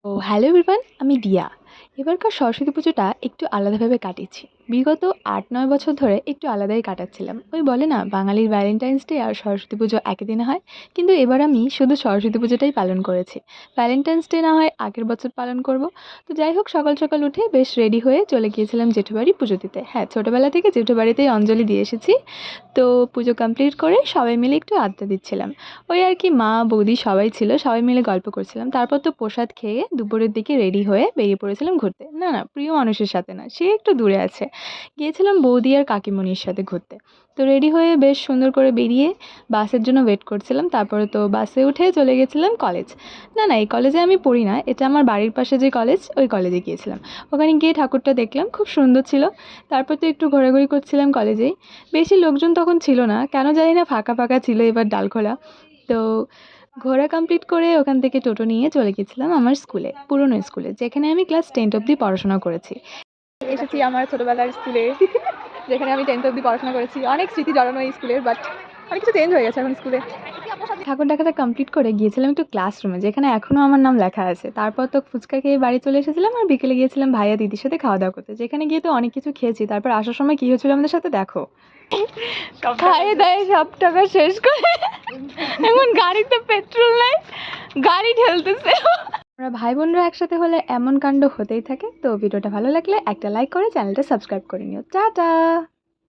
Hello everyone, আমি দিয়া। এবারকার সরস্বতী পুজোটা একটু আলাদাভাবে কাটিয়েছি। বিগত ৮-৯ বছর ধরে একটু আলাদাই কাটাচ্ছিলাম। ওই বলে না, বাঙালির ভ্যালেন্টাইন্স ডে আর সরস্বতী পুজো একই দিনে হয়। কিন্তু এবার আমি শুধু সরস্বতী পুজোটাই পালন করেছি। ভ্যালেন্টাইন্স ডে না হয় আগের বছর পালন করব। তো যাই হোক, সকাল সকাল উঠে বেশ রেডি হয়ে চলে গিয়েছিলাম জেঠু বাড়ি পুজো দিতে। হ্যাঁ, ছোটোবেলা থেকে জেঠু বাড়িতেই অঞ্জলি দিয়ে এসেছি। তো পুজো কমপ্লিট করে সবাই মিলে একটু আড্ডা দিচ্ছিলাম। ওই আর কি, মা বৌদি সবাই ছিল, সবাই মিলে গল্প করছিলাম। তারপর তো প্রসাদ খেয়ে দুপুরের দিকে রেডি হয়ে বেরিয়ে পড়েছিলাম ঘুরতে। না না, প্রিয় মানুষের সাথে না, সে একটু দূরে আছে। গিয়েছিলাম বৌদি আর কাকিমণির সাথে ঘুরতে। তো রেডি হয়ে বেশ সুন্দর করে বেরিয়ে বাসের জন্য ওয়েট করছিলাম। তারপরে তো বাসে উঠে চলে গেছিলাম কলেজ। না না, এই কলেজে আমি পড়ি না, এটা আমার বাড়ির পাশে যে কলেজ, ওই কলেজে গিয়েছিলাম। ওখানে গিয়ে ঠাকুরটা দেখলাম, খুব সুন্দর ছিল। তারপর তো একটু ঘোরাঘুরি করছিলাম কলেজেই। বেশি লোকজন তখন ছিল না, কেন জানি না, ফাঁকা ফাঁকা ছিল এবার ডালখোলা। তো ঘোরা কমপ্লিট করে ওখান থেকে টোটো নিয়ে চলে গেছিলাম আমার স্কুলে, পুরনো স্কুলে, যেখানে আমি ক্লাস 10 অবধি পড়াশোনা করেছি। এসেছি আমার ছোটোবেলার স্কুলে, যেখানে আমি 10 অবধি পড়াশোনা করেছি। অনেক স্মৃতি জড়ানো এই স্কুলের, বাট অনেক কিছু চেঞ্জ হয়ে গেছে এখন স্কুলে। ঠাকুর দেখাটা কমপ্লিট করে গিয়েছিলাম একটু ক্লাসরুমে, যেখানে এখনও আমার নাম লেখা আছে। তারপর তো ফুচকা খেয়ে বাড়ি চলে এসেছিলাম, আর বিকেলে গিয়েছিলাম ভাইয়া দিদির সাথে খাওয়া দাওয়া করতে, যেখানে গিয়ে তো অনেক কিছু খেয়েছি। তারপর আসার সময় কী হয়েছিল আমাদের সাথে দেখো, খাইয়ে দায়ে সব টাকা শেষ করে এখন গাড়িতে পেট্রোল নাই, গাড়ি ঠেলতেছে। আমরা ভাই বোনরা একসাথে হলে এমন কাণ্ড হতেই থাকে। তো ভিডিওটা ভালো লাগলে একটা লাইক করে চ্যানেলটা সাবস্ক্রাইব করে নিও। টাটা।